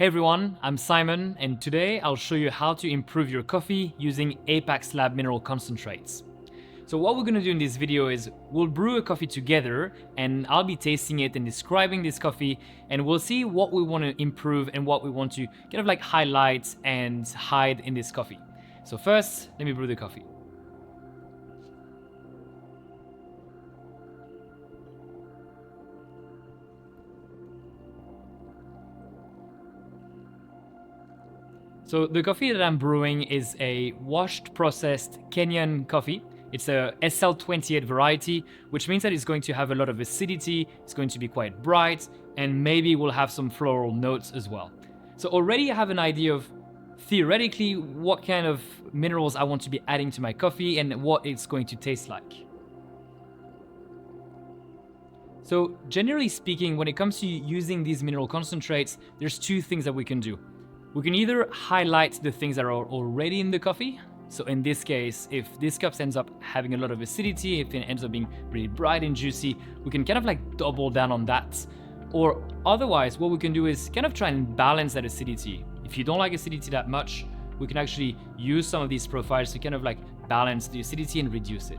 Hey everyone, I'm Simon, and today I'll show you how to improve your coffee using Apex Lab mineral concentrates. So what we're gonna do in this video is we'll brew a coffee together and I'll be tasting it and describing this coffee, and we'll see what we want to improve and what we want to kind of like highlight and hide in this coffee. So first, let me brew the coffee. So the coffee that I'm brewing is a washed processed Kenyan coffee. It's a SL28 variety, which means that it's going to have a lot of acidity, it's going to be quite bright, and maybe we'll have some floral notes as well. So already I have an idea of theoretically what kind of minerals I want to be adding to my coffee and what it's going to taste like. So generally speaking, when it comes to using these mineral concentrates, there's two things that we can do. We can either highlight the things that are already in the coffee. So in this case, if this cup ends up having a lot of acidity, if it ends up being really bright and juicy, we can kind of like double down on that. Or otherwise, what we can do is kind of try and balance that acidity. If you don't like acidity that much, we can actually use some of these profiles to kind of like balance the acidity and reduce it.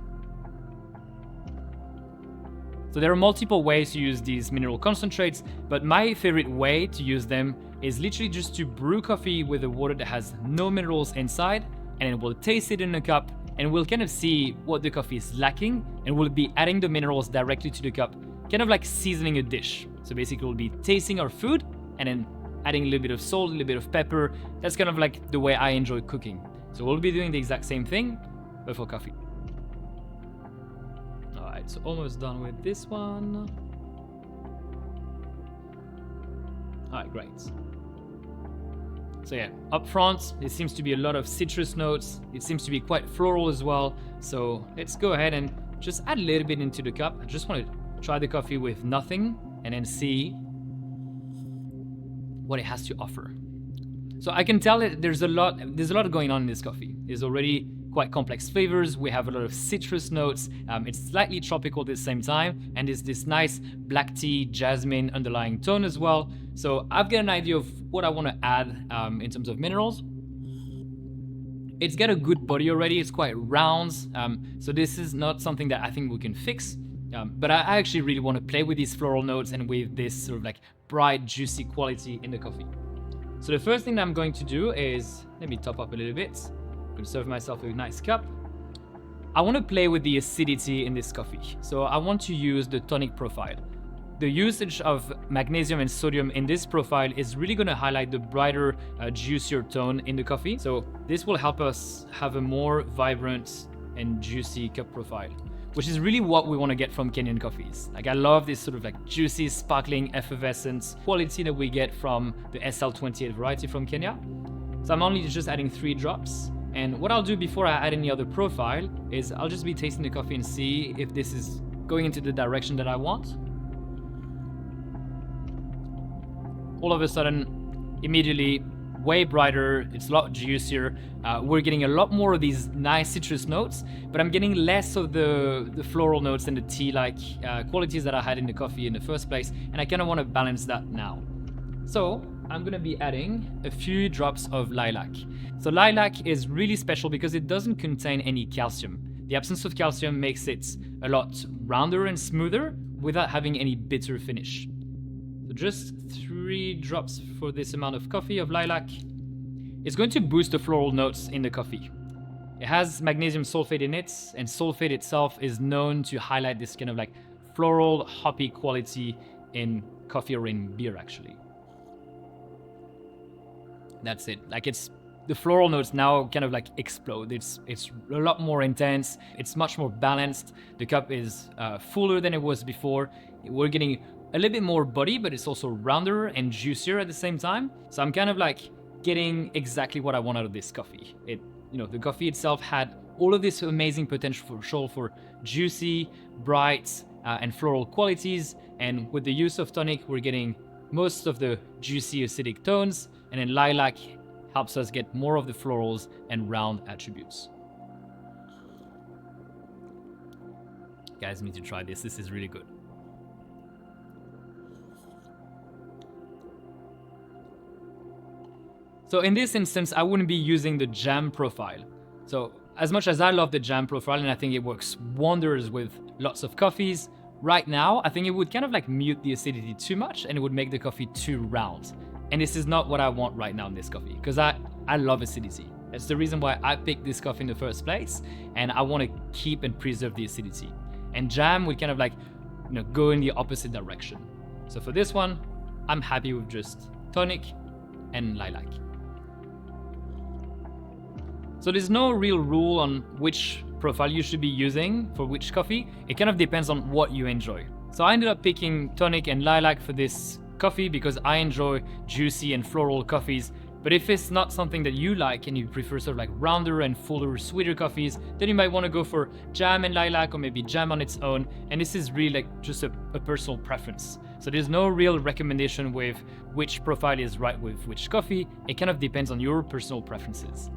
So there are multiple ways to use these mineral concentrates, but my favorite way to use them is literally just to brew coffee with a water that has no minerals inside, and then we'll taste it in a cup and we'll kind of see what the coffee is lacking, and we'll be adding the minerals directly to the cup, kind of like seasoning a dish. So basically we'll be tasting our food and then adding a little bit of salt, a little bit of pepper. That's kind of like the way I enjoy cooking. So we'll be doing the exact same thing, but for coffee. Alright, so almost done with this one. Alright, great. So yeah, up front, there seems to be a lot of citrus notes. It seems to be quite floral as well. So let's go ahead and just add a little bit into the cup. I just want to try the coffee with nothing and then see what it has to offer. So I can tell that there's a lot going on in this coffee. There's already quite complex flavors. We have a lot of citrus notes. It's slightly tropical at the same time, and there's this nice black tea, jasmine underlying tone as well. So I've got an idea of what I want to add in terms of minerals. It's got a good body already. It's quite round. So this is not something that I think we can fix. But I actually really want to play with these floral notes and with this sort of like bright, juicy quality in the coffee. So the first thing that I'm going to do is, let me top up a little bit. I'm going to serve myself a nice cup. I want to play with the acidity in this coffee. So I want to use the tonic profile. The usage of magnesium and sodium in this profile is really going to highlight the brighter, juicier tone in the coffee. So this will help us have a more vibrant and juicy cup profile, which is really what we want to get from Kenyan coffees. Like, I love this sort of like juicy, sparkling, effervescent quality that we get from the SL28 variety from Kenya. So I'm only just adding 3 drops. And what I'll do before I add any other profile is I'll just be tasting the coffee and see if this is going into the direction that I want. All of a sudden, immediately, way brighter, it's a lot juicier. We're getting a lot more of these nice citrus notes, but I'm getting less of the floral notes and the tea-like qualities that I had in the coffee in the first place, and I kind of want to balance that now. So I'm gonna be adding a few drops of lilac. So lilac is really special because it doesn't contain any calcium. The absence of calcium makes it a lot rounder and smoother without having any bitter finish. So just 3 drops for this amount of coffee of lilac. It's going to boost the floral notes in the coffee. It has magnesium sulfate in it, and sulfate itself is known to highlight this kind of like floral, hoppy quality in coffee or in beer actually. That's it. Like, it's the floral notes now kind of like explode. It's a lot more intense. It's much more balanced. The cup is fuller than it was before. We're getting a little bit more body, but it's also rounder and juicier at the same time. So I'm kind of like getting exactly what I want out of this coffee. The coffee itself had all of this amazing potential for juicy, bright, and floral qualities. And with the use of tonic, we're getting most of the juicy acidic tones, and then lilac helps us get more of the florals and round attributes. You guys need to try this. This is really good. So in this instance, I wouldn't be using the jam profile. So as much as I love the jam profile and I think it works wonders with lots of coffees, right now, I think it would kind of like mute the acidity too much and it would make the coffee too round. And this is not what I want right now in this coffee, because I love acidity. That's the reason why I picked this coffee in the first place, and I want to keep and preserve the acidity. And jam would kind of like, go in the opposite direction. So for this one, I'm happy with just tonic and lilac. So there's no real rule on which profile you should be using for which coffee. It kind of depends on what you enjoy. So I ended up picking tonic and lilac for this coffee because I enjoy juicy and floral coffees. But if it's not something that you like and you prefer sort of like rounder and fuller, sweeter coffees, then you might want to go for jam and lilac, or maybe jam on its own. And this is really like just a personal preference. So there's no real recommendation with which profile is right with which coffee. It kind of depends on your personal preferences.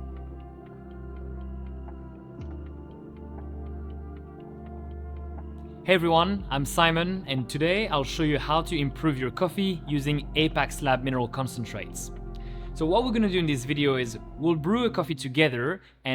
Hey everyone, I'm Simon, and today I'll show you how to improve your coffee using Apex Lab mineral concentrates. So what we're going to do in this video is we'll brew a coffee together and